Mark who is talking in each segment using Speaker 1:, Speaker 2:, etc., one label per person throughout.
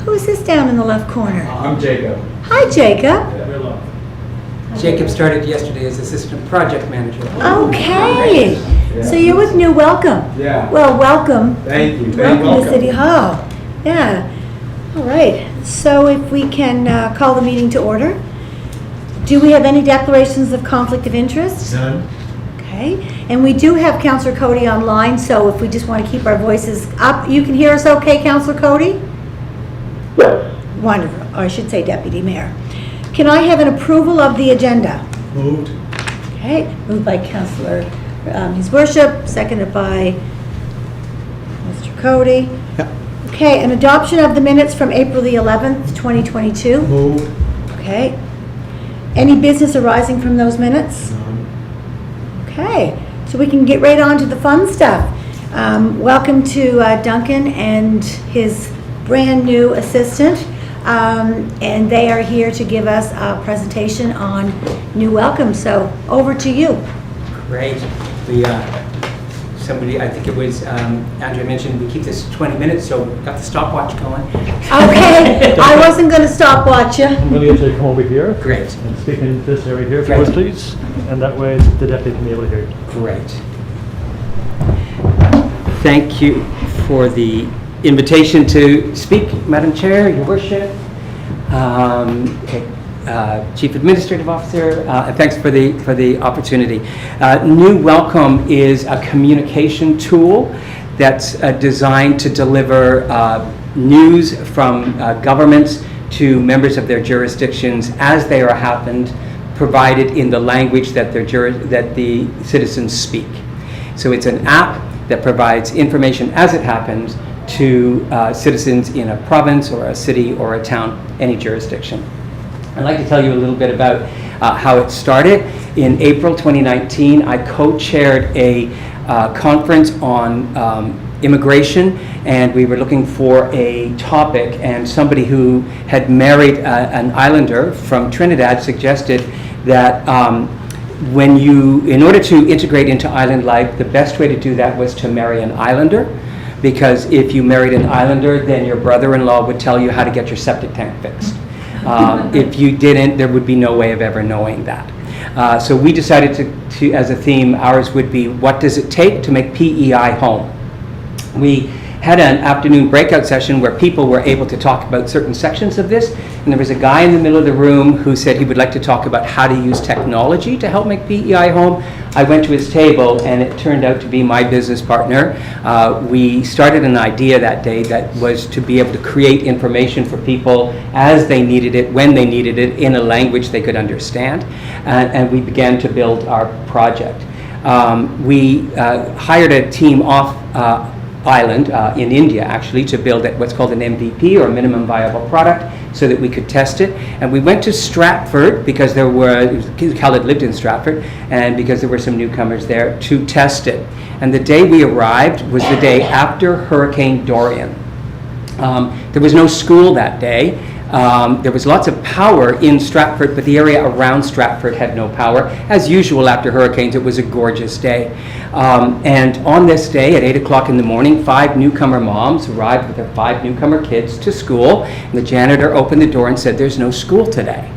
Speaker 1: Who's this down in the left corner?
Speaker 2: I'm Jacob.
Speaker 1: Hi, Jacob.
Speaker 3: Jacob started yesterday as assistant project manager.
Speaker 1: Okay.
Speaker 2: Yeah.
Speaker 1: So you're with New Welcome.
Speaker 2: Yeah.
Speaker 1: Well, welcome.
Speaker 2: Thank you.
Speaker 1: Welcome to City Hall. Yeah. All right. So if we can call the meeting to order. Do we have any declarations of conflict of interest?
Speaker 2: None.
Speaker 1: Okay. And we do have Councillor Cody online, so if we just want to keep our voices up, you can hear us okay, Councillor Cody?
Speaker 4: Yes.
Speaker 1: Wonderful. Or I should say Deputy Mayor. Can I have an approval of the agenda?
Speaker 2: Moved.
Speaker 1: Okay, moved by Councillor, His Worship, seconded by Mr. Cody.
Speaker 2: Yep.
Speaker 1: Okay, an adoption of the minutes from April the 11th, 2022.
Speaker 2: Moved.
Speaker 1: Okay. Any business arising from those minutes?
Speaker 2: None.
Speaker 1: Okay, so we can get right on to the fun stuff. Welcome to Duncan and his brand new assistant. And they are here to give us a presentation on New Welcome. So over to you.
Speaker 3: Great. Somebody, I think it was Andrea mentioned, we keep this 20 minutes, so we've got the stopwatch going.
Speaker 1: Okay, I wasn't going to stopwatch you.
Speaker 5: I'm going to get you to come over here.
Speaker 3: Great.
Speaker 5: And speak in this area here, if you
Speaker 3: Great.
Speaker 5: would, please. And that way the deputy can be able to hear you.
Speaker 3: Great. Thank you for the invitation to speak, Madam Chair, Your Worship, Chief Administrative Officer, and thanks for the opportunity. New Welcome is a communication tool that's designed to deliver news from governments to members of their jurisdictions as they are happened, provided in the language that the citizens speak. So it's an app that provides information as it happens to citizens in a province or a city or a town, any jurisdiction. I'd like to tell you a little bit about how it started. In April 2019, I co-chaired a conference on immigration, and we were looking for a topic, and somebody who had married an islander from Trinidad suggested that in order to integrate into island life, the best way to do that was to marry an islander, because if you married an islander, then your brother-in-law would tell you how to get your septic tank fixed. If you didn't, there would be no way of ever knowing that. So we decided to, as a theme, ours would be, what does it take to make PEI home? We had an afternoon breakout session where people were able to talk about certain sections of this, and there was a guy in the middle of the room who said he would like to talk about how to use technology to help make PEI home. I went to his table, and it turned out to be my business partner. We started an idea that day that was to be able to create information for people as they needed it, when they needed it, in a language they could understand, and we began to build our project. We hired a team off island in India, actually, to build what's called an MVP, or minimum viable product, so that we could test it. And we went to Stratford because Khaled lived in Stratford, and because there were some newcomers there, to test it. And the day we arrived was the day after Hurricane Dorian. There was no school that day. There was lots of power in Stratford, but the area around Stratford had no power. As usual after hurricanes, it was a gorgeous day. And on this day at 8 o'clock in the morning, 5 newcomer moms arrived with their 5 newcomer kids to school, and the janitor opened the door and said, "There's no school today."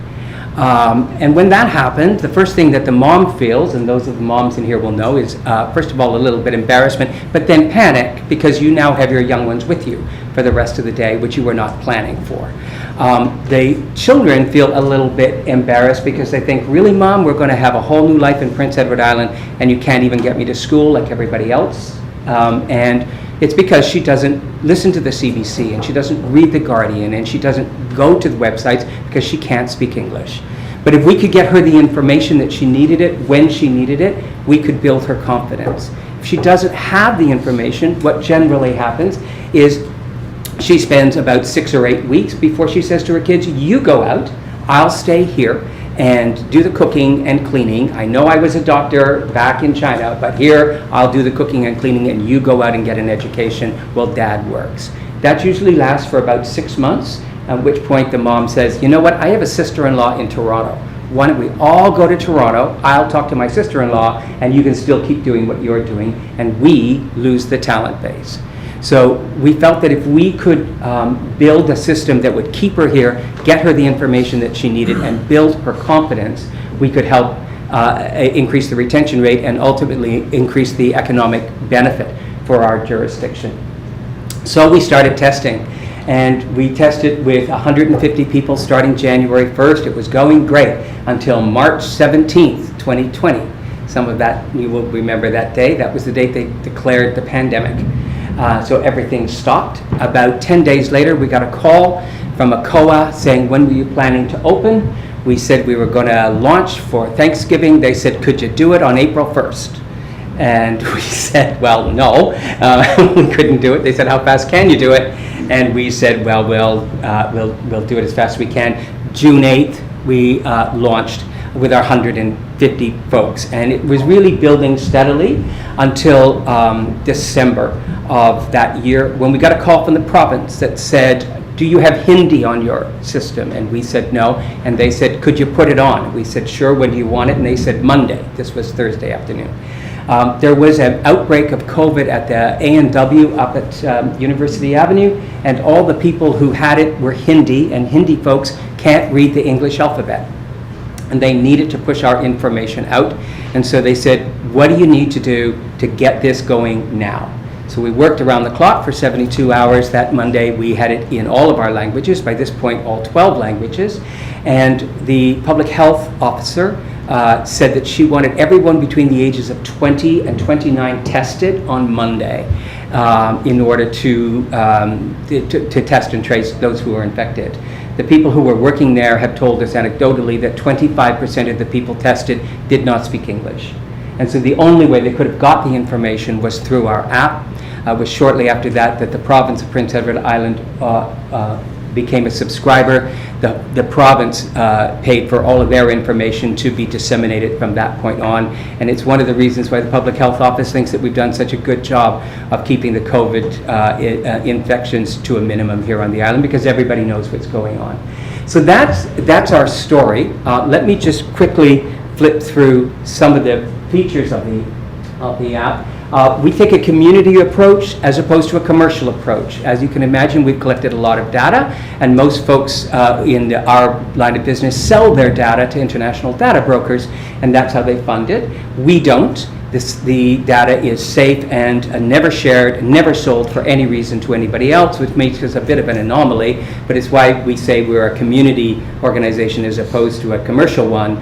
Speaker 3: And when that happened, the first thing that the mom feels, and those of the moms in here will know, is first of all a little bit embarrassment, but then panic, because you now have your young ones with you for the rest of the day, which you were not planning for. The children feel a little bit embarrassed because they think, really, Mom, we're going to have a whole new life in Prince Edward Island, and you can't even get me to school like everybody else. And it's because she doesn't listen to the CBC, and she doesn't read The Guardian, and she doesn't go to the websites because she can't speak English. But if we could get her the information that she needed it, when she needed it, we could build her confidence. If she doesn't have the information, what generally happens is she spends about 6 or 8 weeks before she says to her kids, "You go out, I'll stay here and do the cooking and cleaning. I know I was a doctor back in China, but here I'll do the cooking and cleaning, and you go out and get an education while Dad works." That usually lasts for about 6 months, at which point the mom says, "You know what, I have a sister-in-law in Toronto. Why don't we all go to Toronto? I'll talk to my sister-in-law, and you can still keep doing what you're doing," and we lose the talent base. So we felt that if we could build a system that would keep her here, get her the information that she needed, and build her confidence, we could help increase the retention rate and ultimately increase the economic benefit for our jurisdiction. So we started testing, and we tested with 150 people starting January 1st. It was going great until March 17th, 2020. Some of that, you will remember that day. That was the date they declared the pandemic. So everything stopped. About 10 days later, we got a call from a COA saying, when were you planning to open? We said we were going to launch for Thanksgiving. They said, could you do it on April 1st? And we said, well, no, we couldn't do it. They said, how fast can you do it? And we said, well, we'll do it as fast as we can. June 8th, we launched with our 150 folks. And it was really building steadily until December of that year, when we got a call from the province that said, do you have Hindi on your system? And we said no. And they said, could you put it on? We said, sure, when do you want it? And they said, Monday. This was Thursday afternoon. There was an outbreak of COVID at the A&W up at University Avenue, and all the people who had it were Hindi, and Hindi folks can't read the English alphabet. And they needed to push our information out. And so they said, what do you need to do to get this going now? So we worked around the clock for 72 hours. That Monday we had it in all of our languages, by this point all 12 languages. And the public health officer said that she wanted everyone between the ages of 20 and 29 tested on Monday in order to test and trace those who were infected. The people who were working there have told us anecdotally that 25% of the people tested did not speak English. And so the only way they could have got the information was through our app. It was shortly after that that the province of Prince Edward Island became a subscriber. The province paid for all of their information to be disseminated from that point on. And it's one of the reasons why the Public Health Office thinks that we've done such a good job of keeping the COVID infections to a minimum here on the island, because everybody knows what's going on. So that's our story. Let me just quickly flip through some of the features of the app. We take a community approach as opposed to a commercial approach. As you can imagine, we've collected a lot of data, and most folks in our line of business sell their data to international data brokers, and that's how they fund it. We don't. The data is safe and never shared, never sold for any reason to anybody else, which makes us a bit of an anomaly, but it's why we say we're a community organization as opposed to a commercial one.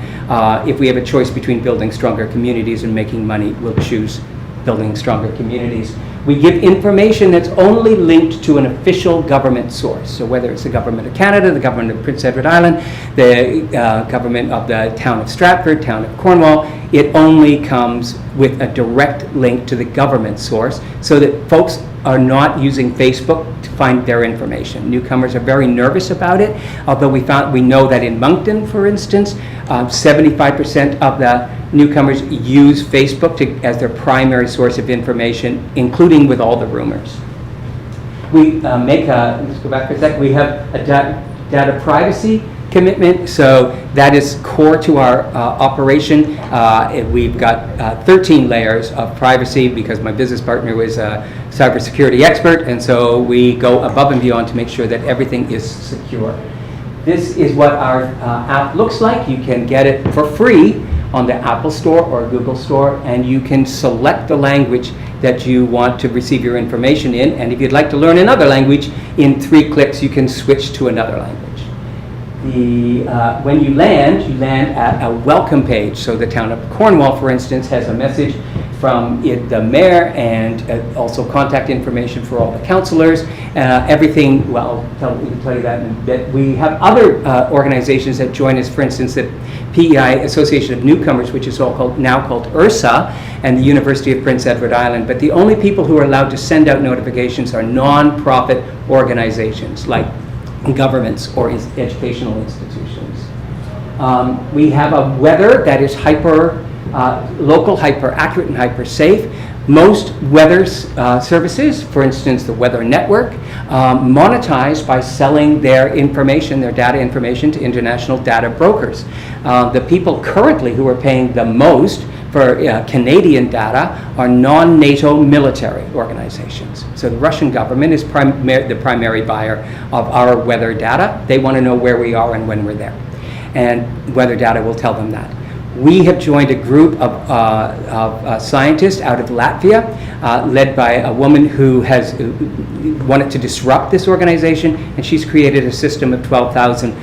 Speaker 3: If we have a choice between building stronger communities and making money, we'll choose building stronger communities. We give information that's only linked to an official government source. So whether it's the government of Canada, the government of Prince Edward Island, the government of the town of Stratford, town of Cornwall, it only comes with a direct link to the government source, so that folks are not using Facebook to find their information. Newcomers are very nervous about it, although we know that in Moncton, for instance, 75% of the newcomers use Facebook as their primary source of information, including with all the rumors. We let's go back for a sec, we have a data privacy commitment, so that is core to our operation. We've got 13 layers of privacy because my business partner was a cybersecurity expert, and so we go above and beyond to make sure that everything is secure. This is what our app looks like. You can get it for free on the Apple Store or Google Store, and you can select the language that you want to receive your information in, and if you'd like to learn another language, in 3 clicks you can switch to another language. When you land at a welcome page. So the town of Cornwall, for instance, has a message from the mayor and also contact information for all the councillors. Everything, well, we can tell you that we have other organizations that join us, for instance, the PEI Association of Newcomers, which is now called URSA, and the University of Prince Edward Island. But the only people who are allowed to send out notifications are non-profit organizations like governments or educational institutions. We have a weather that is local, hyper accurate, and hyper safe. Most weather services, for instance, the Weather Network, monetize by selling their information, their data information, to international data brokers. The people currently who are paying the most for Canadian data are non-NATO military organizations. So the Russian government is the primary buyer of our weather data. They want to know where we are and when we're there. And weather data will tell them that. We have joined a group of scientists out of Latvia, led by a woman who has wanted to disrupt this organization, and she's created a system of 12,000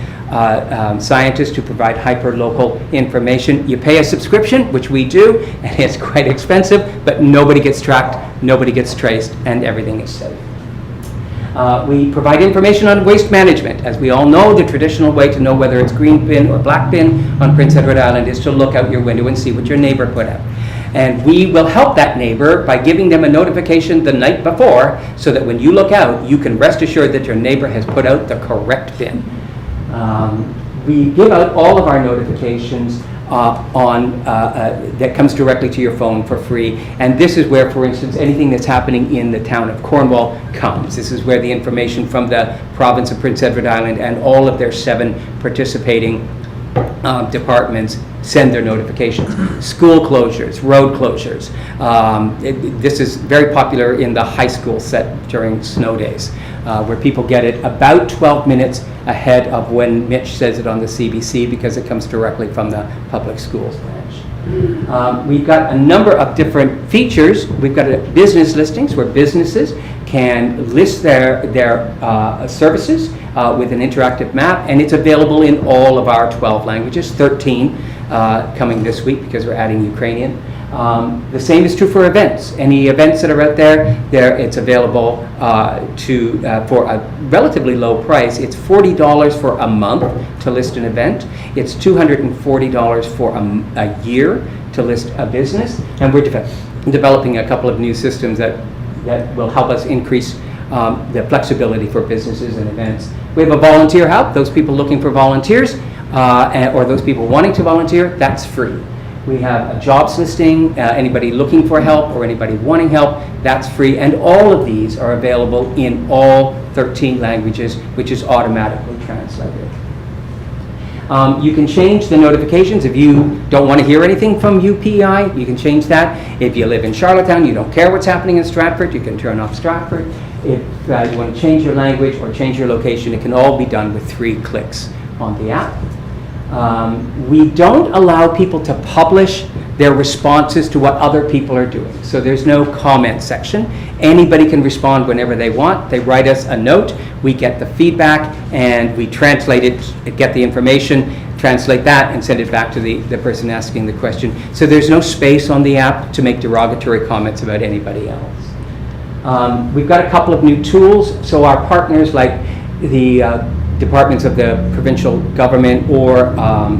Speaker 3: scientists to provide hyper-local information. You pay a subscription, which we do, and it's quite expensive, but nobody gets tracked, nobody gets traced, and everything is safe. We provide information on waste management. As we all know, the traditional way to know whether it's green bin or black bin on Prince Edward Island is to look out your window and see what your neighbor put out. And we will help that neighbor by giving them a notification the night before, so that when you look out, you can rest assured that your neighbor has put out the correct bin. We give out all of our notifications that comes directly to your phone for free. And this is where, for instance, anything that's happening in the town of Cornwall comes. This is where the information from the province of Prince Edward Island and all of their 7 participating departments send their notifications. School closures, road closures. This is very popular in the high school set during snow days, where people get it about 12 minutes ahead of when Mitch says it on the CBC, because it comes directly from the public schools branch. We've got a number of different features. We've got business listings where businesses can list their services with an interactive map, and it's available in all of our 12 languages, 13 coming this week because we're adding Ukrainian. The same is true for events. Any events that are out there, it's available for a relatively low price. It's $40 for a month to list an event. It's $240 for a year to list a business. And we're developing a couple of new systems that will help us increase the flexibility for businesses and events. We have a volunteer help. Those people looking for volunteers or those people wanting to volunteer, that's free. We have a jobs listing, anybody looking for help or anybody wanting help, that's free. And all of these are available in all 13 languages, which is automatically translated. You can change the notifications. If you don't want to hear anything from UPEI, you can change that. If you live in Charlottetown, you don't care what's happening in Stratford, you can turn off Stratford. If you want to change your language or change your location, it can all be done with 3 clicks on the app. We don't allow people to publish their responses to what other people are doing. So there's no comment section. Anybody can respond whenever they want. They write us a note, we get the feedback, and we translate it, get the information, translate that, and send it back to the person asking the question. So there's no space on the app to make derogatory comments about anybody else. We've got a couple of new tools. So our partners, like the departments of the provincial government or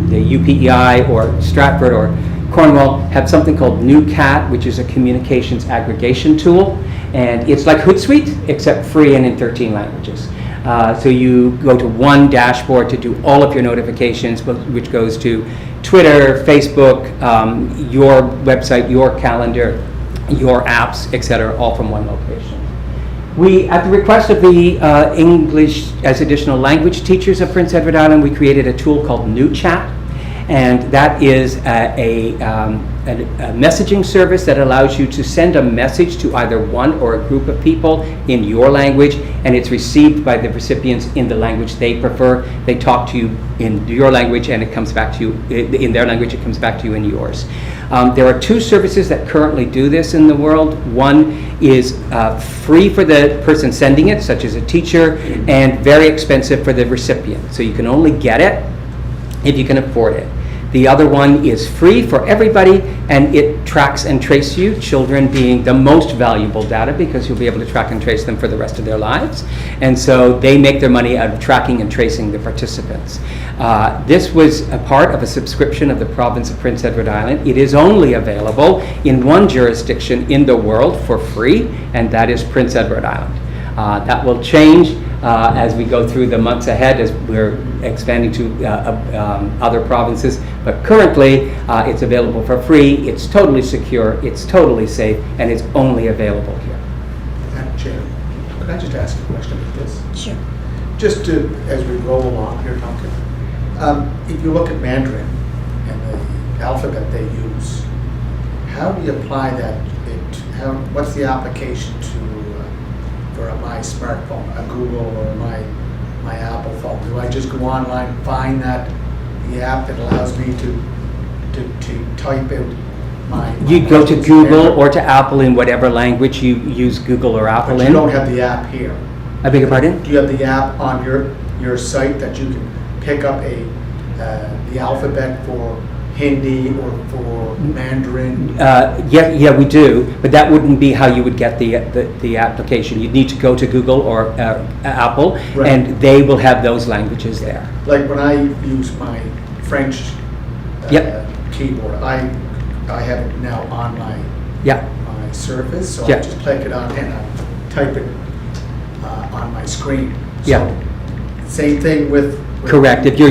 Speaker 3: the UPEI or Stratford or Cornwall, have something called NewCat, which is a communications aggregation tool. And it's like Hootsuite, except free and in 13 languages. So you go to one dashboard to do all of your notifications, which goes to Twitter, Facebook, your website, your calendar, your apps, etc., all from one location. We, at the request of the English as additional language teachers of Prince Edward Island, we created a tool called NewChat, and that is a messaging service that allows you to send a message to either one or a group of people in your language, and it's received by the recipients in the language they prefer. They talk to you in your language, and it comes back to you in their language. It comes back to you in yours. There are 2 services that currently do this in the world. One is free for the person sending it, such as a teacher, and very expensive for the recipient. So you can only get it if you can afford it. The other one is free for everybody, and it tracks and traces you, children being the most valuable data, because you'll be able to track and trace them for the rest of their lives. And so they make their money out of tracking and tracing the participants. This was a part of a subscription of the province of Prince Edward Island. It is only available in one jurisdiction in the world for free, and that is Prince Edward Island. That will change as we go through the months ahead, as we're expanding to other provinces. But currently, it's available for free, it's totally secure, it's totally safe, and it's only available here.
Speaker 2: Madam Chair, could I just ask a question about this?
Speaker 1: Sure.
Speaker 2: Just to, as we roll along here, Duncan, if you look at Mandarin and the alphabet they use, how do you apply that? What's the application for my smartphone, a Google or my Apple phone? Do I just go online, find the app that allows me to type out my
Speaker 3: You go to
Speaker 2: questions
Speaker 3: Google
Speaker 2: there?
Speaker 3: or to Apple in whatever language you use Google or Apple
Speaker 2: But
Speaker 3: in.
Speaker 2: you don't have the app here.
Speaker 3: I beg your pardon?
Speaker 2: Do you have the app on your site that you can pick up the alphabet for Hindi or for Mandarin?
Speaker 3: Yeah, we do, but that wouldn't be how you would get the application. You'd need to go to Google or Apple,
Speaker 2: Right.
Speaker 3: and they will have those languages there.
Speaker 2: Like when I use my French
Speaker 3: Yep.
Speaker 2: keyboard, I have it now on my
Speaker 3: Yeah,
Speaker 2: Surface, so
Speaker 3: Yeah.
Speaker 2: I just click it on and I type it on my screen. So,
Speaker 3: Yeah.
Speaker 2: Same thing with
Speaker 3: correct. If you are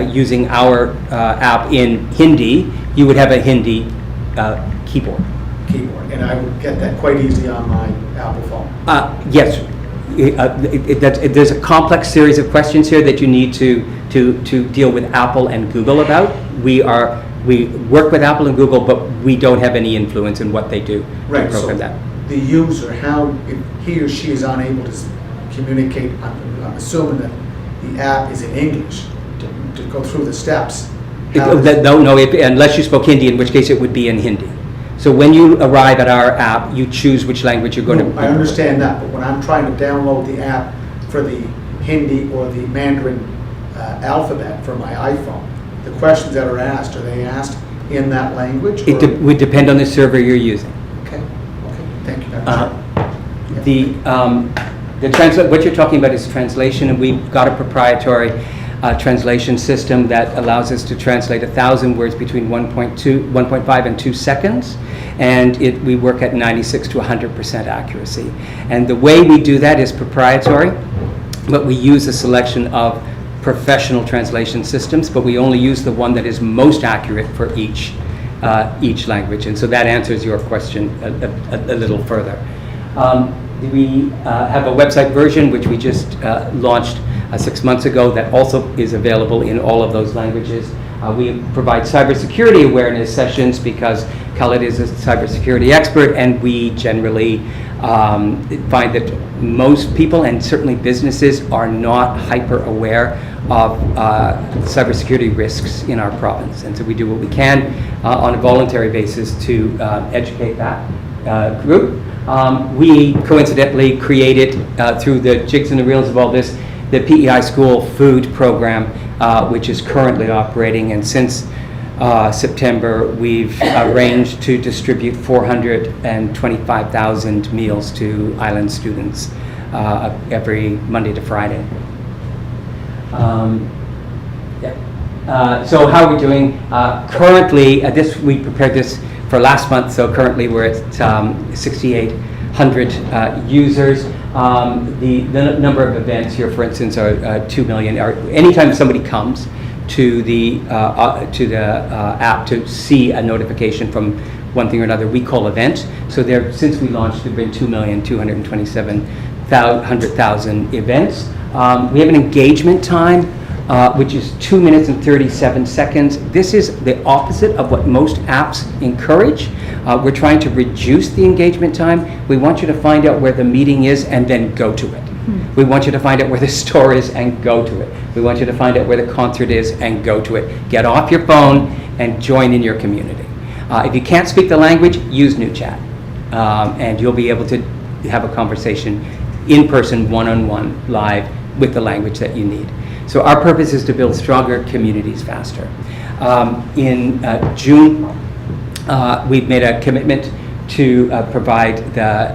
Speaker 3: using our app in Hindi, you would have a Hindi keyboard.
Speaker 2: keyboard, and I would get that quite easy on my Apple phone.
Speaker 3: Yes, there's a complex series of questions here that you need to deal with Apple and Google about. We work with Apple and Google, but we don't have any influence in what they do to
Speaker 2: Right, so
Speaker 3: program that.
Speaker 2: the user, how if he or she is unable to communicate, I'm assuming that the app is in English to go through the steps. How does-
Speaker 3: No, unless you spoke Hindi, in which case it would be in Hindi. So when you arrive at our app, you choose which language you're going to.
Speaker 2: I understand that, but when I'm trying to download the app for the Hindi or the Mandarin alphabet for my iPhone, the questions that are they asked in that language?
Speaker 3: It would depend on the server you're using.
Speaker 2: Okay, thank you.
Speaker 3: What you're talking about is translation, and we've got a proprietary translation system that allows us to translate 1,000 words between 1.5 and 2 seconds, and we work at 96 to 100% accuracy. And the way we do that is proprietary, but we use a selection of professional translation systems, but we only use the one that is most accurate for each language. And so that answers your question a little further. We have a website version which we just launched 6 months ago that also is available in all of those languages. We provide cybersecurity awareness sessions because Khaled is a cybersecurity expert, and we generally find that most people, and certainly businesses, are not hyper aware of cybersecurity risks in our province. And so we do what we can on a voluntary basis to educate that group. We coincidentally created, through the jigs and the reels of all this, the PEI School Food Program, which is currently operating. And since September, we've arranged to distribute 425,000 meals to island students every Monday to Friday. So how are we doing? Currently, we prepared this for last month, so currently we're at 6,800 users. The number of events here, for instance, are 2 million. Anytime somebody comes to the app to see a notification from one thing or another, we call event. So since we launched, there have been 2,227,000 events. We have an engagement time, which is 2 minutes and 37 seconds. This is the opposite of what most apps encourage. We're trying to reduce the engagement time. We want you to find out where the meeting is and then go to it. We want you to find out where the store is and go to it. We want you to find out where the concert is and go to it. Get off your phone and join in your community. If you can't speak the language, use NewChat, and you'll be able to have a conversation in person, one-on-one, live, with the language that you need. So our purpose is to build stronger communities faster. In June, we've made a commitment to provide the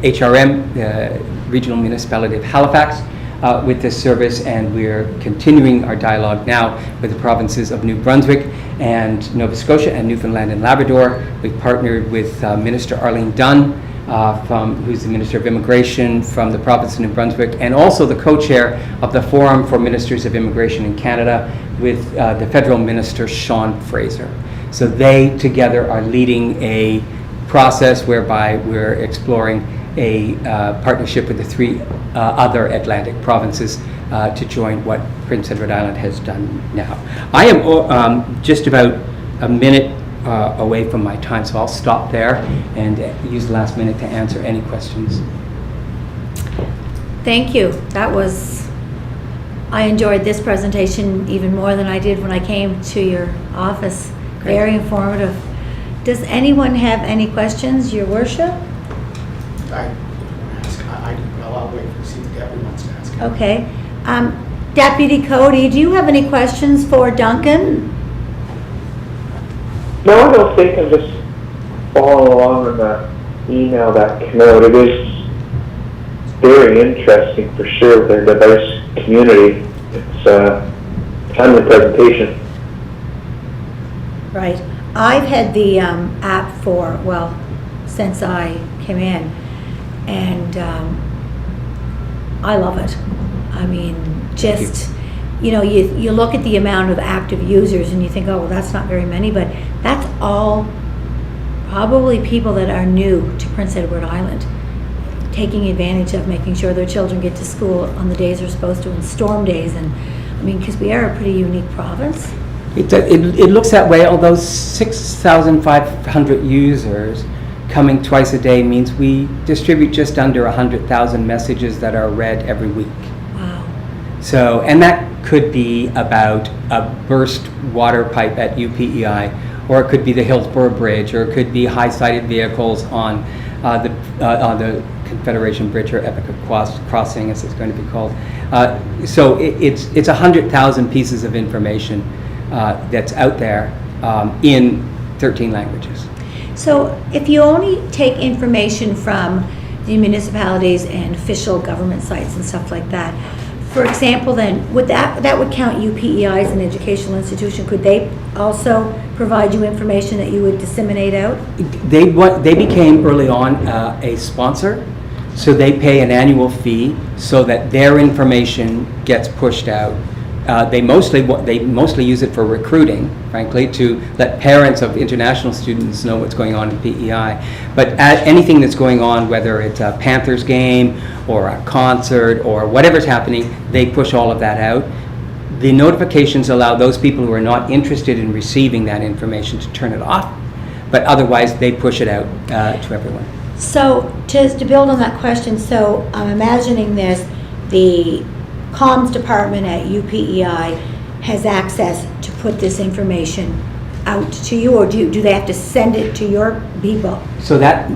Speaker 3: HRM, the Regional Municipality of Halifax, with this service, and we're continuing our dialogue now with the provinces of New Brunswick and Nova Scotia and Newfoundland and Labrador. We've partnered with Minister Arlene Dunn, who's the Minister of Immigration from the province of New Brunswick, and also the co-chair of the Forum for Ministers of Immigration in Canada with the federal minister, Sean Fraser. So they together are leading a process whereby we're exploring a partnership with the 3 other Atlantic provinces to join what Prince Edward Island has done now. I am just about a minute away from my time, so I'll stop there and use the last minute to answer any questions.
Speaker 1: Thank you. I enjoyed this presentation even more than I did when I came to your office.
Speaker 3: Great.
Speaker 1: Very informative. Does anyone have any questions, Your Worship?
Speaker 2: I want to ask, I'll wait to see if Debbie wants to ask.
Speaker 1: Okay. Deputy Cody, do you have any questions for Duncan?
Speaker 4: No, I don't think. I'm just following along on the email that came out. It is very interesting for sure, their diverse community. It's a timely presentation.
Speaker 1: Right. I've had the app since I came in, and I love it. I mean, you look at the amount of active users and you think, oh, well, that's not very many, but that's all probably people that are new to Prince Edward Island, taking advantage of making sure their children get to school on the days they're supposed to, and storm days, and I mean, because we are a pretty unique province.
Speaker 3: It looks that way, although 6,500 users coming twice a day means we distribute just under 100,000 messages that are read every week.
Speaker 1: Wow.
Speaker 3: So, and that could be about a burst water pipe at UPEI, or it could be the Hillsborough Bridge, or it could be high-sided vehicles on the Confederation Bridge, or Epica Crossing, as it's going to be called. So it's 100,000 pieces of information that's out there in 13 languages.
Speaker 1: So if you only take information from the municipalities and official government sites and stuff like that, for example, then would that would count UPEI as an educational institution? Could they also provide you information that you would disseminate out?
Speaker 3: They became early on a sponsor, so they pay an annual fee so that their information gets pushed out. They mostly use it for recruiting, frankly, to let parents of international students know what's going on in PEI. But anything that's going on, whether it's a Panthers game or a concert or whatever's happening, they push all of that out. The notifications allow those people who are not interested in receiving that information to turn it off, but otherwise they push it out to everyone.
Speaker 1: So just to build on that question, so I'm imagining this, the comms department at UPEI has access to put this information out to you, or do they have to send it to your people?
Speaker 3: So that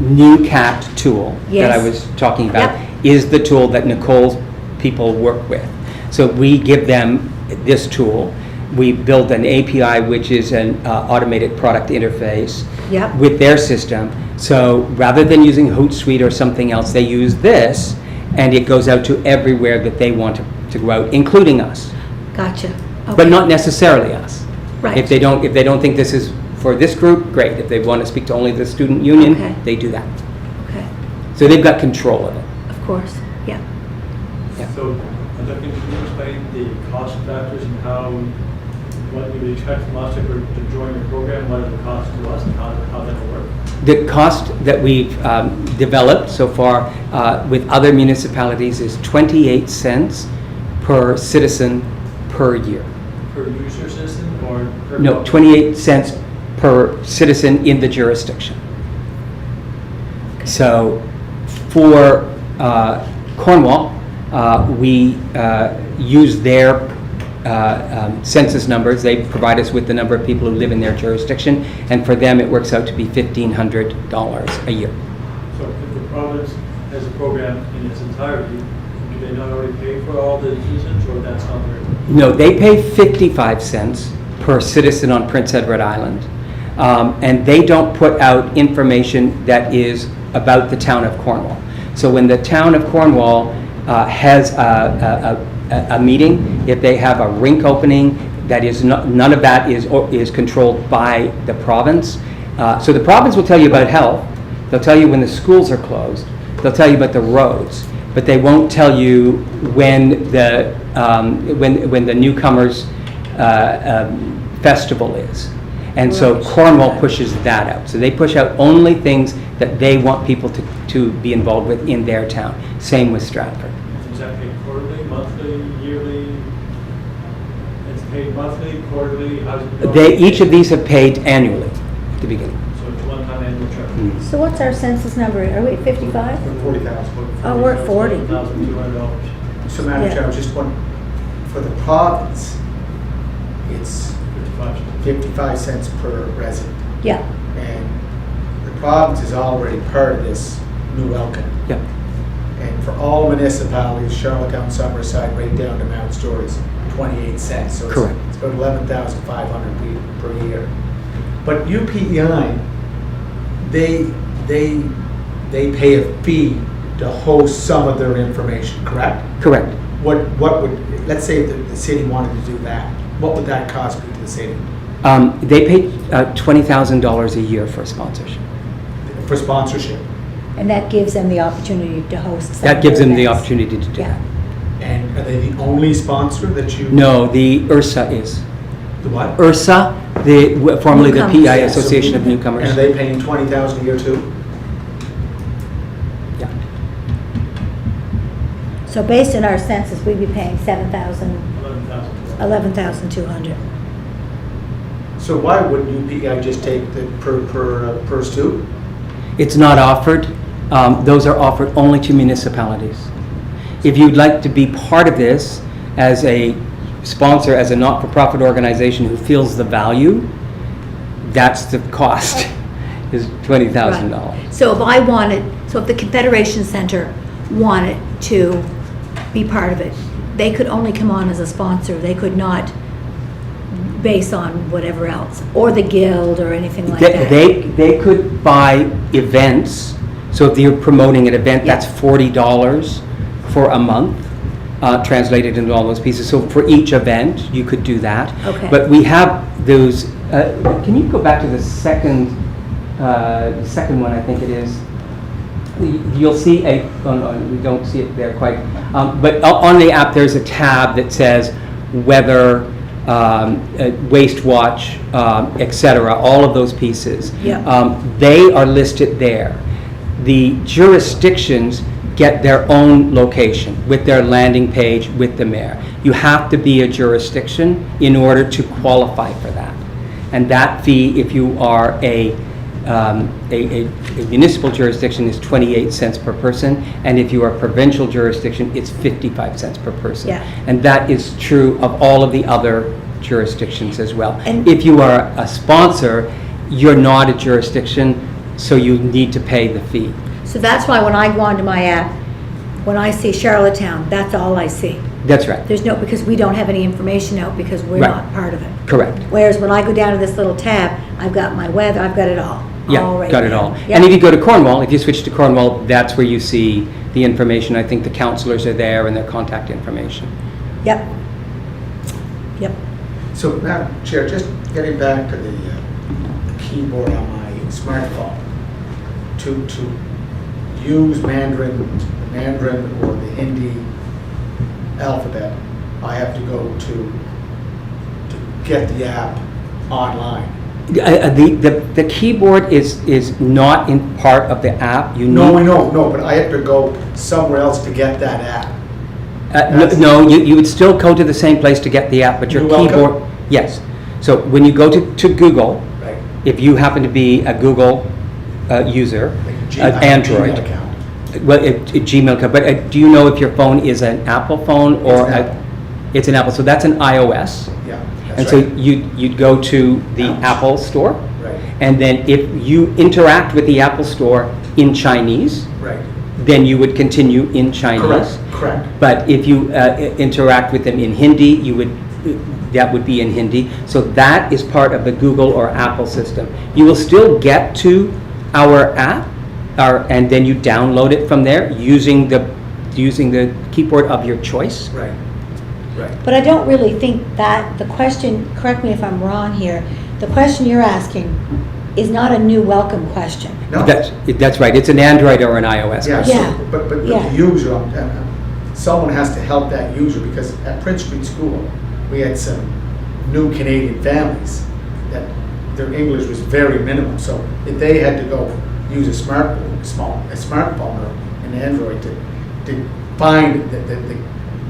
Speaker 3: new CAT tool that I was talking about is the tool that Nicole's people work with. So we give them this tool. We build an API, which is an automated product interface with their system. So rather than using Hootsuite or something else, they use this, and it goes out to everywhere that they want to go out, including us.
Speaker 1: Gotcha. Okay.
Speaker 3: But not necessarily us.
Speaker 1: Right.
Speaker 3: If they don't think this is for this group, great. If they want to speak to only the student union, they do that.
Speaker 1: Okay.
Speaker 3: So they've got control of it.
Speaker 1: Of course. Yeah.
Speaker 5: So, can you explain the cost factors and what you would expect from us to join your program, what it would cost to us, and how that will work?
Speaker 3: The cost that we've developed so far with other municipalities is 28 cents per citizen per year.
Speaker 5: Per user citizen or per?
Speaker 3: No, 28 cents per citizen in the jurisdiction. So for Cornwall, we use their census numbers. They provide us with the number of people who live in their jurisdiction, and for them it works out to be $1,500 a year.
Speaker 5: So if the province has a program in its entirety, do they not already pay for all the citizens, or that's not their?
Speaker 3: No, they pay 55 cents per citizen on Prince Edward Island, and they don't put out information that is about the town of Cornwall. So when the town of Cornwall has a meeting, if they have a rink opening, that is none of that is controlled by the province. So the province will tell you about health. They'll tell you when the schools are closed. They'll tell you about the roads, but they won't tell you when the newcomers festival is. And so Cornwall pushes that out. So they push out only things that they want people to be involved with in their town. Same with Stratford.
Speaker 5: Is that paid quarterly, monthly, yearly? It's paid monthly, quarterly, how's it going?
Speaker 3: Each of these have paid annually at the beginning.
Speaker 5: So it's a one-time annual charge.
Speaker 1: So what's our census number? Are we at 55?
Speaker 2: 40,000.
Speaker 1: Oh, we're at 40.
Speaker 5: $1,200,
Speaker 2: So Madam
Speaker 1: Yeah.
Speaker 2: Chair, just one, for the province, it's 55 cents per resident.
Speaker 1: Yeah,
Speaker 2: And the province is already part of this new welcome.
Speaker 3: Yeah.
Speaker 2: And for all municipalities, Charlottetown, Summerside, right down to Mount Story's 28 cents. So
Speaker 3: Correct.
Speaker 2: It's about 11,500 per year. But UPEI, they pay a fee to host some of their information, correct?
Speaker 3: Correct.
Speaker 2: What would, let's say if the city wanted to do that, what would that cost be to the city
Speaker 3: They pay $20,000 a year for sponsorship.
Speaker 2: for sponsorship?
Speaker 1: and that gives them the opportunity to host some
Speaker 3: That
Speaker 1: of
Speaker 3: gives
Speaker 1: their
Speaker 3: them the
Speaker 1: events.
Speaker 3: opportunity to do
Speaker 1: Yeah.
Speaker 3: that.
Speaker 2: And are they the only sponsor that you?
Speaker 3: No, the URSA is.
Speaker 2: The what?
Speaker 3: URSA, formerly the
Speaker 1: Newcomers.
Speaker 3: PI
Speaker 1: Yeah,
Speaker 2: so
Speaker 3: Association of
Speaker 2: we-
Speaker 3: Newcomers.
Speaker 2: And are they paying 20,000 a year too?
Speaker 3: Yeah.
Speaker 1: So based on our census, we'd be paying
Speaker 5: 11,000.
Speaker 1: 11,200.
Speaker 2: So why wouldn't UPEI just take the per student?
Speaker 3: It's not offered. Those are offered only to municipalities. If you'd like to be part of this as a sponsor, as a not-for-profit organization who feels the value, that's the cost, is $20,000.
Speaker 1: Right. So if I wanted, so if the Confederation Center wanted to be part of it, they could only come on as a sponsor. They could not base on whatever else, or the guild or anything like that.
Speaker 3: They could buy events, so if you're promoting an event,
Speaker 1: Yeah.
Speaker 3: that's $40 for a month, translated into all those pieces. So for each event, you could do that.
Speaker 1: Okay.
Speaker 3: But we have those, can you go back to the second one, I think it is? You'll see oh no, we don't see it there quite. But on the app, there's a tab that says weather, waste watch, etc., all of those pieces.
Speaker 1: Yeah.
Speaker 3: They are listed there. The jurisdictions get their own location with their landing page with the mayor. You have to be a jurisdiction in order to qualify for that. And that fee, if you are a municipal jurisdiction, is 28 cents per person, and if you are a provincial jurisdiction, it's 55 cents per person.
Speaker 1: Yeah.
Speaker 3: And that is true of all of the other jurisdictions as well.
Speaker 1: And-
Speaker 3: If you are a sponsor, you're not a jurisdiction, so you need to pay the fee.
Speaker 1: So that's why when I go onto my app, when I see Charlottetown, that's all I see.
Speaker 3: That's right.
Speaker 1: There's no, because we don't have any information out because we're
Speaker 3: Right.
Speaker 1: not part of it.
Speaker 3: Correct.
Speaker 1: Whereas when I go down to this little tab, I've got my weather, I've got it all.
Speaker 3: Yeah,
Speaker 1: right
Speaker 3: got it
Speaker 1: there.
Speaker 3: all.
Speaker 1: Yeah.
Speaker 3: And if you go to Cornwall, if you switch to Cornwall, that's where you see the information. I think the councillors are there and their contact information.
Speaker 1: Yep. Yep.
Speaker 2: So Madam Chair, just getting back to the keyboard on my smartphone, to use Mandarin or the Hindi alphabet, I have to go to get the app online.
Speaker 3: The keyboard is not in part of the app. You
Speaker 2: No, I
Speaker 3: need,
Speaker 2: know, but I have to go somewhere else to get that app.
Speaker 3: no, you would still go to the same place to get the app, but your
Speaker 2: You're welcome.
Speaker 3: keyboard, yes. So when you go to Google,
Speaker 2: Right.
Speaker 3: if you happen to be a Google user,
Speaker 2: Like I have a
Speaker 3: Android,
Speaker 2: Gmail account.
Speaker 3: well, Gmail, but do you know if your phone is an Apple phone or
Speaker 2: It's an Apple.
Speaker 3: It's an Apple, so that's an iOS.
Speaker 2: Yeah,
Speaker 3: And
Speaker 2: that's
Speaker 3: so
Speaker 2: right.
Speaker 3: you'd go to the
Speaker 2: Apple.
Speaker 3: Apple store,
Speaker 2: Right,
Speaker 3: and then if you interact with the Apple store in Chinese,
Speaker 2: right.
Speaker 3: then you would continue in Chinese.
Speaker 2: Correct.
Speaker 3: But if you interact with them in Hindi, that would be in Hindi. So that is part of the Google or Apple system. You will still get to our app, and then you download it from there using the keyboard of your choice.
Speaker 2: Right.
Speaker 1: But I don't really think that the question, correct me if I'm wrong here, the question you're asking is not a new welcome question.
Speaker 2: No.
Speaker 3: That's right. It's an Android or an iOS.
Speaker 2: Yeah,
Speaker 3: question.
Speaker 1: Yeah.
Speaker 2: so, but
Speaker 1: Yeah.
Speaker 2: the user, someone has to help that user, because at Prince Street School, we had some new Canadian families that their English was very minimal, so if they had to go use a smartphone or an Android to find the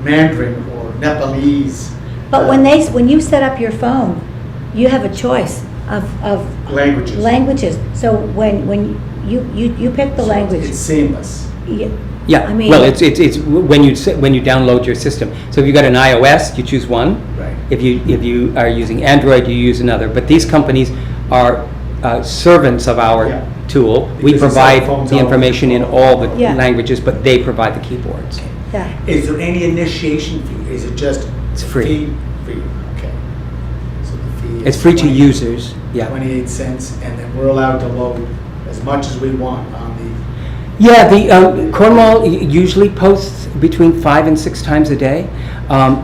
Speaker 2: Mandarin or Nepalese
Speaker 1: But when you set up your phone, you have a choice of
Speaker 2: Languages.
Speaker 1: So when you pick the
Speaker 2: So
Speaker 1: language.
Speaker 2: It's seamless.
Speaker 3: Yeah,
Speaker 1: I mean-
Speaker 3: well, it's when you download your system. So if you've got an iOS, you choose one.
Speaker 2: Right.
Speaker 3: If you are using Android, you use another. But these companies are servants of our
Speaker 2: Yeah.
Speaker 3: tool. We
Speaker 2: Because the
Speaker 3: provide
Speaker 2: cell phones
Speaker 3: the
Speaker 2: all
Speaker 3: information in all the
Speaker 1: Yeah.
Speaker 3: languages, but they provide the keyboards.
Speaker 1: Yeah.
Speaker 2: Is there any initiation fee? Is it just?
Speaker 3: It's free.
Speaker 2: Free, okay. So the fee is.
Speaker 3: It's free to
Speaker 2: 20
Speaker 3: users, yeah.
Speaker 2: 28 cents, and then we're allowed to load as much as we want on the.
Speaker 3: Yeah, the Cornwall usually posts between 5 and 6 times a day.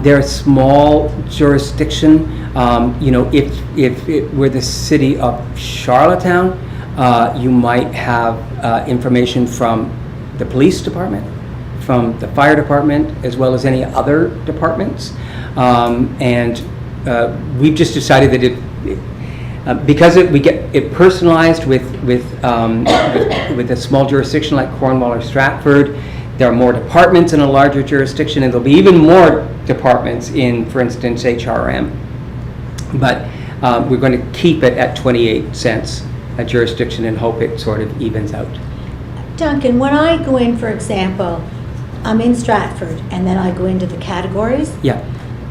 Speaker 3: They're a small jurisdiction. If it were the city of Charlottetown, you might have information from the police department, from the fire department, as well as any other departments. And we've just decided that because we get it personalized with a small jurisdiction like Cornwall or Stratford, there are more departments in a larger jurisdiction, and there'll be even more departments in, for instance, HRM. But we're going to keep it at 28 cents a jurisdiction and hope it sort of evens out.
Speaker 1: Duncan, when I go in, for example, I'm in Stratford, and then I go into the categories.
Speaker 3: Yeah.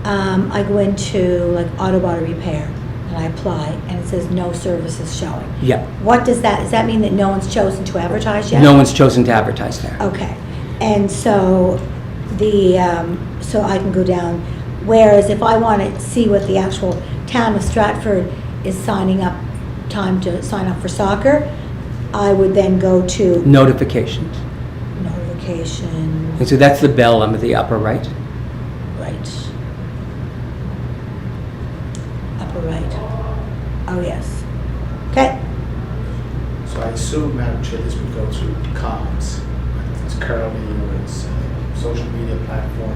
Speaker 1: I go into like auto body repair, and I apply, and it says no services showing.
Speaker 3: Yeah.
Speaker 1: What does that mean that no one's chosen to advertise yet?
Speaker 3: No one's chosen to advertise there.
Speaker 1: Okay, and so so I can go down, whereas if I want to see what the actual town of Stratford is time to sign up for soccer, I would then go to
Speaker 3: Notifications.
Speaker 1: notification,
Speaker 3: And so that's the bell under the upper right.
Speaker 1: right. Upper right. Oh, yes. Okay.
Speaker 2: So I assume, Madam Chair, this would go through comms. It's currently, it's social media platform.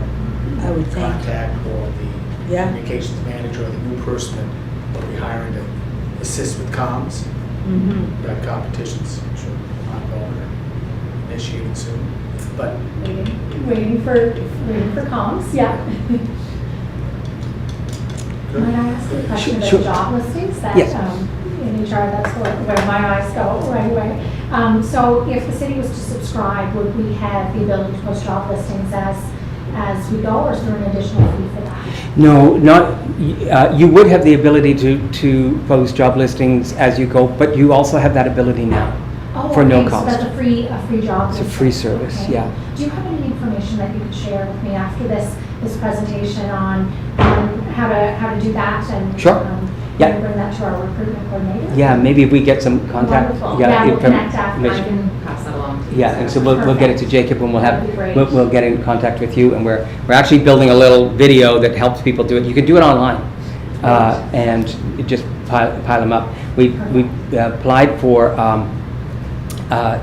Speaker 1: I would think.
Speaker 2: Contact or the
Speaker 1: Yeah.
Speaker 2: communications manager or the new person that we'll be hiring to assist with comms.
Speaker 1: Mm-hmm.
Speaker 2: We've got competitions, I'm sure, ongoing or initiating soon. But
Speaker 6: Waiting for comms, yeah. Might I ask a question about
Speaker 3: Sure.
Speaker 6: job listings? That,
Speaker 3: Yes.
Speaker 6: in HR, that's where my eyes go right away. So if the city was to subscribe, would we have the ability to post job listings as we go, or is there an additional fee for that?
Speaker 3: No, not, you would have the ability to post job listings as you go, but you also have that ability now for no
Speaker 6: Okay,
Speaker 3: cost.
Speaker 6: so that's a free job
Speaker 3: It's a
Speaker 6: listing.
Speaker 3: free service,
Speaker 6: Okay.
Speaker 3: yeah.
Speaker 6: Do you have any information that you could share with me after this presentation on how to do that and
Speaker 3: Sure. Yeah.
Speaker 6: maybe bring that to our recruitment coordinator?
Speaker 3: Yeah, maybe if we get some contact.
Speaker 6: Wonderful. Yeah, we'll connect after.
Speaker 3: information.
Speaker 6: I can
Speaker 7: Pass that along to you.
Speaker 3: Yeah, and so we'll get it to Jacob, and
Speaker 6: That'd be great.
Speaker 3: we'll get in contact with you, and we're actually building a little video that helps people do it. You can do it online, and you just pile them up. We applied for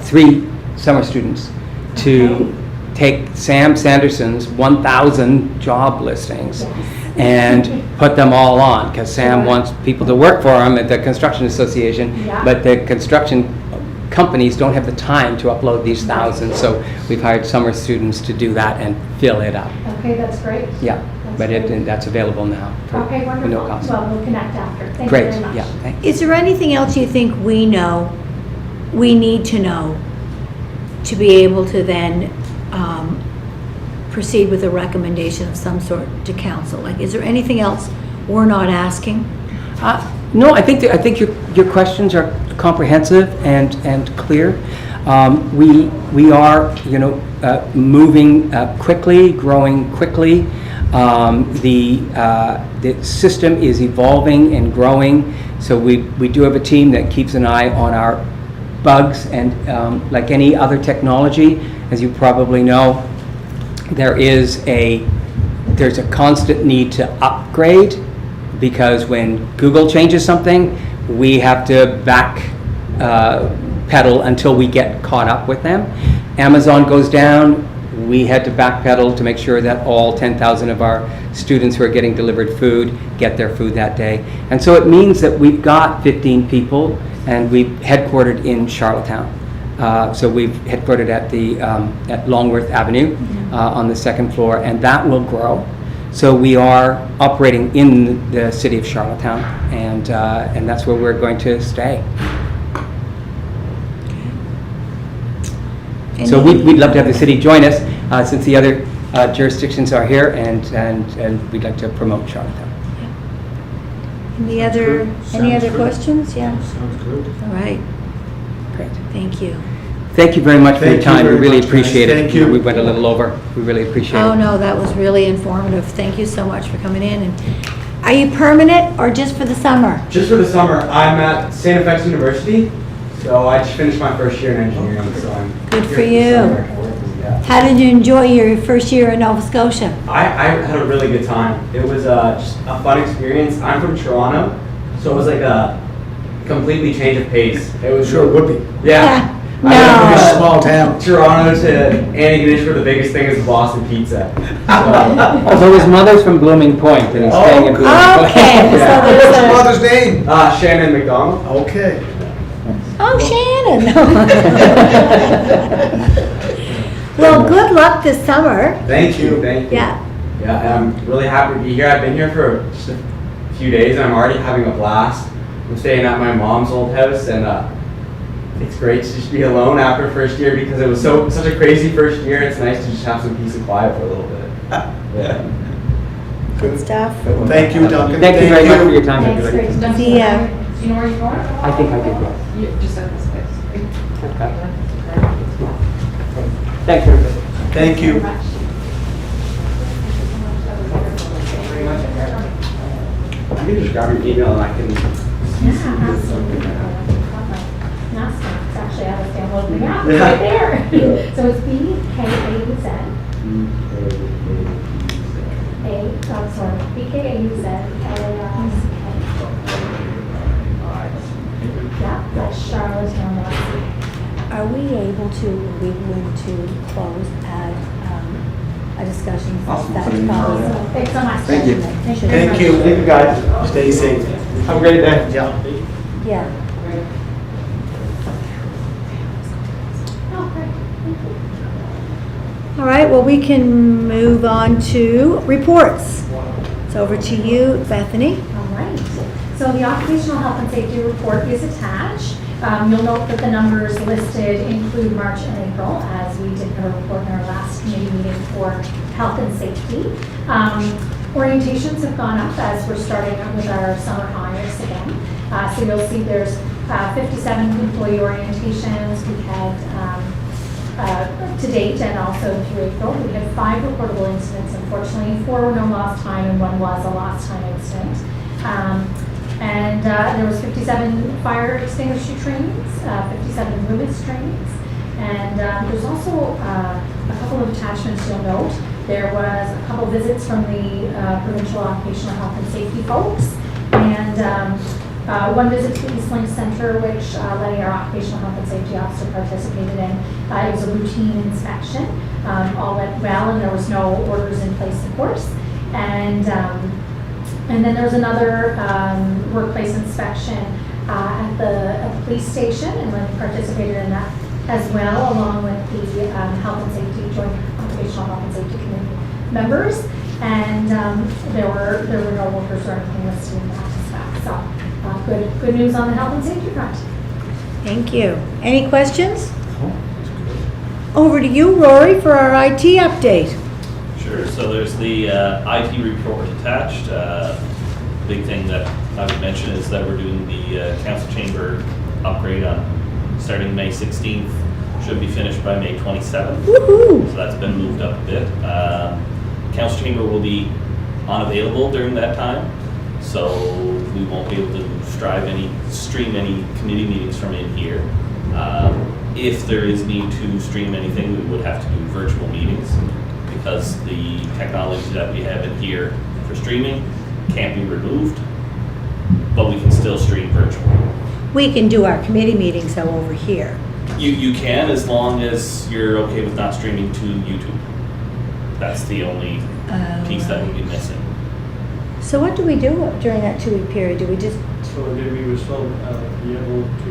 Speaker 3: 3 summer students to take Sam Sanderson's 1,000 job listings and put them all on, because Sam wants people to work for him at the Construction Association,
Speaker 6: Yeah.
Speaker 3: but the construction companies don't have the time to upload these thousands, so we've hired summer students to do that and fill it up.
Speaker 6: Okay, that's great.
Speaker 3: Yeah, but
Speaker 6: That's great.
Speaker 3: that's available now for
Speaker 6: Okay,
Speaker 3: for
Speaker 6: wonderful.
Speaker 3: no cost.
Speaker 6: Well, we'll connect after. Thank you
Speaker 3: Great,
Speaker 6: very much.
Speaker 3: yeah, thank you.
Speaker 1: Is there anything else you think we need to know to be able to then proceed with a recommendation of some sort to council? Like, is there anything else we're not asking?
Speaker 3: No, I think your questions are comprehensive and clear. We are, moving quickly, growing quickly. The system is evolving and growing, so we do have a team that keeps an eye on our bugs, and like any other technology, as you probably know, there's a constant need to upgrade, because when Google changes something, we have to pedal until we get caught up with them. Amazon goes down, we had to backpedal to make sure that all 10,000 of our students who are getting delivered food get their food that day. And so it means that we've got 15 people, and we've headquartered in Charlottetown. So we've headquartered at Longworth Avenue on the 2nd floor, and that will grow. So we are operating in the city of Charlottetown, and that's where we're going to stay. So we'd love to have the city join us, since the other jurisdictions are here, and we'd like to promote Charlottetown.
Speaker 1: Any other
Speaker 2: good.
Speaker 1: questions? Yeah.
Speaker 2: Sounds good.
Speaker 1: All right.
Speaker 3: Great.
Speaker 1: Thank you.
Speaker 3: Thank you very much for your
Speaker 2: Thank you
Speaker 3: time. We
Speaker 2: very
Speaker 3: really
Speaker 2: much, guys.
Speaker 3: appreciate it.
Speaker 2: Thank you.
Speaker 3: We went a little over. We really appreciate it.
Speaker 1: Oh, no, that was really informative. Thank you so much for coming in. And are you permanent or just for the summer?
Speaker 7: Just for the summer, I'm at St. FX University, so I just finished my first year in engineering, so I'm
Speaker 1: Good
Speaker 7: here
Speaker 1: for
Speaker 7: the
Speaker 1: you.
Speaker 7: summer. Yeah.
Speaker 1: How did you enjoy your first year in Nova Scotia?
Speaker 7: I had a really good time. It was just a fun experience. I'm from Toronto, so it was like a completely change of pace. It was
Speaker 2: Sure would be.
Speaker 7: Yeah.
Speaker 1: No.
Speaker 7: I went from,
Speaker 2: Small town.
Speaker 7: Toronto to Antigonish, where the biggest thing is the Boston pizza. So,
Speaker 3: So his mother's from Blooming Point, and he's staying in Blooming Point.
Speaker 1: Okay. So
Speaker 7: Yeah.
Speaker 1: there's
Speaker 2: What's your
Speaker 1: a-
Speaker 2: mother's name?
Speaker 7: Shannon McDonald.
Speaker 2: Okay.
Speaker 1: Oh, Shannon. Well, good luck this summer.
Speaker 7: Thank you.
Speaker 1: Yeah.
Speaker 7: Yeah, and I'm really happy to be here. I've been here for just a few days, and I'm already having a blast. I'm staying at my mom's old house, and it's great to just be alone after first year because it was such a crazy first year. It's nice to just have some peace and quiet for a little bit. Yeah.
Speaker 1: Good stuff.
Speaker 2: Thank you, Duncan.
Speaker 3: Thank you very much for your time.
Speaker 6: Thanks,
Speaker 3: everybody.
Speaker 6: Grace.
Speaker 1: See ya.
Speaker 8: Do you know where you're going?
Speaker 3: I think I did, yes.
Speaker 8: Just at this place.
Speaker 3: Okay. Thanks, everybody.
Speaker 2: Thank you.
Speaker 7: I can just grab your email and I can.
Speaker 6: Yeah, absolutely. Nice. It's actually, I was downloading the app,
Speaker 2: Yeah.
Speaker 6: right there. So it's BKAUZ. BKAUZ, Yeah, that's Charlottetown, Mass.
Speaker 1: Are we able to, we going to close at a discussion?
Speaker 7: Awesome.
Speaker 1: That's
Speaker 7: Something
Speaker 1: probably-
Speaker 7: further.
Speaker 6: Thanks so much.
Speaker 7: Thank you.
Speaker 6: Thank you.
Speaker 2: Thank you.
Speaker 7: Thank you, guys.
Speaker 2: Stay safe.
Speaker 7: Have a great day.
Speaker 2: Yeah.
Speaker 1: Yeah.
Speaker 6: Oh, great. Thank you.
Speaker 1: All right, well, we can move on to reports. It's over to you, Bethany.
Speaker 6: All right. So the occupational health and safety report is attached. You'll note that the numbers listed include March and April, as we did have a report in our last committee meeting for health and safety. Orientations have gone up as we're starting out with our summer hires again. So you'll see there's 57 employee orientations. We had to date and also through April. We had 5 reportable incidents, unfortunately. 4 were no lost time and 1 was a lost time incident. And there was 57 fire extinguisher trainings, 57 limits trainings. And there's also a couple of attachments you'll note. There was a couple visits from the provincial occupational health and safety folks. And 1 visit to the East Link Center, which Lenny, our occupational health and safety officer, participated in. It was a routine inspection. All went well, and there was no orders in place, of course. And then there was another workplace inspection at the police station, and Lenny participated in that as well, along with the health and safety, joint occupational health and safety committee members. And there were no workers or anything listed in that as well. So good news on the health and safety front.
Speaker 1: Thank you. Any questions? Over to you, Rory, for our IT update.
Speaker 9: Sure, so there's the IT report attached. Big thing that I would mention is that we're doing the council chamber upgrade on starting May 16th. Should be finished by May 27th.
Speaker 1: Woohoo!
Speaker 9: So that's been moved up a bit. Council chamber will be unavailable during that time, so we won't be able to stream any committee meetings from in here. If there is need to stream anything, we would have to do virtual meetings because the technology that we have in here for streaming can't be removed, but we can still stream virtually.
Speaker 1: We can do our committee meetings, though, over here.
Speaker 9: You can, as long as you're okay with not streaming to YouTube. That's the only piece that would be missing.
Speaker 1: So what do we do during that 2-week period? Do we just,
Speaker 5: So again, we would still be able to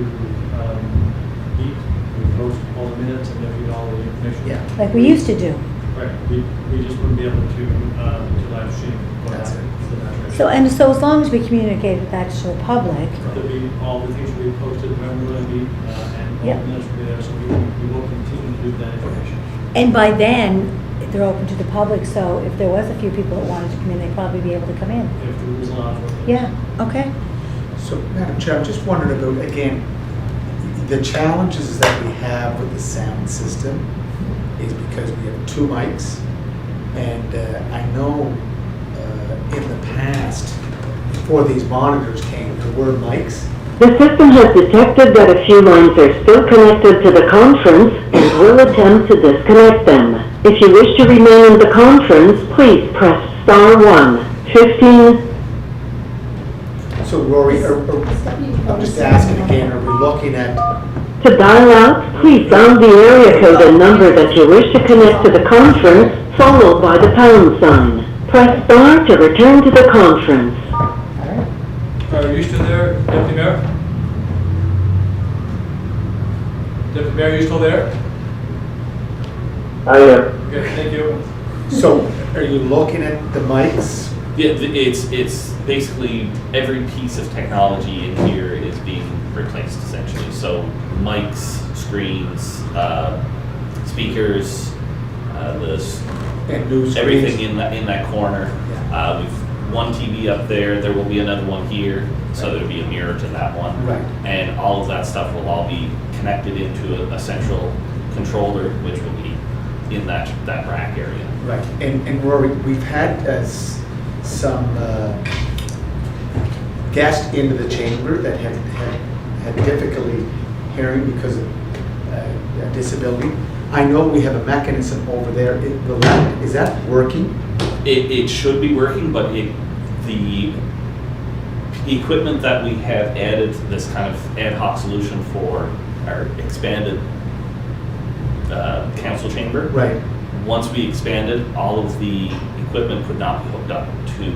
Speaker 5: meet, we post all the minutes and give you all the information.
Speaker 2: Yeah.
Speaker 1: like we used to do?
Speaker 5: Right, we just wouldn't be able to live stream what
Speaker 2: That's
Speaker 5: happened.
Speaker 1: So as long as we communicate that to the public,
Speaker 5: There'll be, all the things will be posted when we're going to meet, and all
Speaker 1: Yep.
Speaker 5: the minutes will be there, so we will continue to do that information.
Speaker 1: and by then, they're open to the public, so if there was a few people that wanted to come in, they'd probably be able to come in.
Speaker 5: If the rules allow for it.
Speaker 1: Yeah, okay.
Speaker 2: So, Madam Chair, I'm just wondering about, again, the challenges that we have with the sound system is because we have 2 mics, and I know in the past, before these monitors came, there were mics.
Speaker 10: The system has detected that a few lines are still connected to the conference and will attempt to disconnect them. If you wish to remain in the conference, please press star 1. 15.
Speaker 2: So Rory, I'm just asking again, are we looking at,
Speaker 10: To dial out, please sound the area code and number that you wish to connect to the conference, followed by the pound sign. Press star to return to the conference.
Speaker 5: Are you still there, Deputy Mayor? Deputy Mayor, are you still there?
Speaker 4: I am.
Speaker 5: Okay, thank you.
Speaker 2: so are you looking at the mics?
Speaker 9: Yeah, it's basically every piece of technology in here is being replaced essentially. So mics, screens, speakers,
Speaker 2: And new
Speaker 9: everything
Speaker 2: screens?
Speaker 9: in that corner. We've one TV up there. There will be another one here, so there'll be a mirror to that one.
Speaker 2: Right.
Speaker 9: And all of that stuff will all be connected into a central controller, which will be in that rack area.
Speaker 2: Right, and Rory, we've had some guests into the chamber that have had difficulty hearing because of a disability. I know we have a mechanism over there. Is that working?
Speaker 9: It should be working, but the equipment that we have added this kind of ad hoc solution for our expanded council chamber.
Speaker 2: Right.
Speaker 9: Once we expanded, all of the equipment could not be hooked up to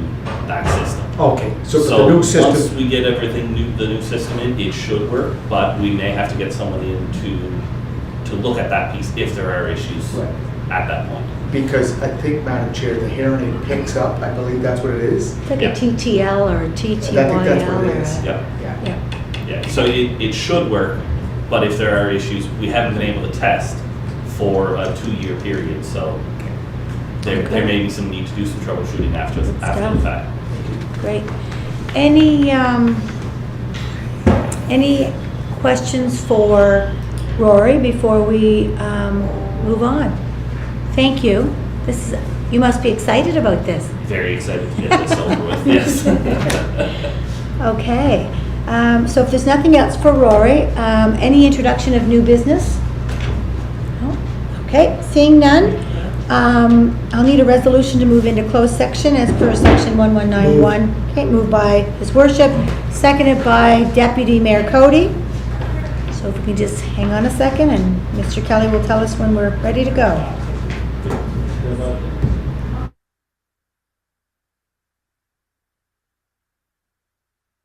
Speaker 9: that system.
Speaker 2: Okay, so for the new
Speaker 9: once
Speaker 2: system,
Speaker 9: we get everything the new system in, it should work, but we may have to get someone in to look at that piece if there are issues
Speaker 2: Right.
Speaker 9: at that point.
Speaker 2: because I think, Madam Chair, the hearing aid picks up, I believe that's what it is.
Speaker 1: It's like
Speaker 9: Yeah.
Speaker 1: a TTL or a TTYL.
Speaker 2: I think that's what it is.
Speaker 1: or a-
Speaker 9: Yep.
Speaker 2: Yeah.
Speaker 1: Yeah.
Speaker 9: Yeah, so it should work, but if there are issues, we haven't been able to test for a 2-year period, so there may be some need to do some troubleshooting after the
Speaker 1: stuff.
Speaker 9: fact.
Speaker 1: Great. Any questions for Rory before we move on? Thank you. You must be excited about this.
Speaker 9: Very excited to get this over with, yes.
Speaker 1: Okay. So if there's nothing else for Rory, any introduction of new business? No? Okay, seeing none, I'll need a resolution to move into closed section as per section 1191. Okay, moved by His Worship, seconded by Deputy Mayor Cody. So if we can just hang on a second and Mr. Kelly will tell us when we're ready to go.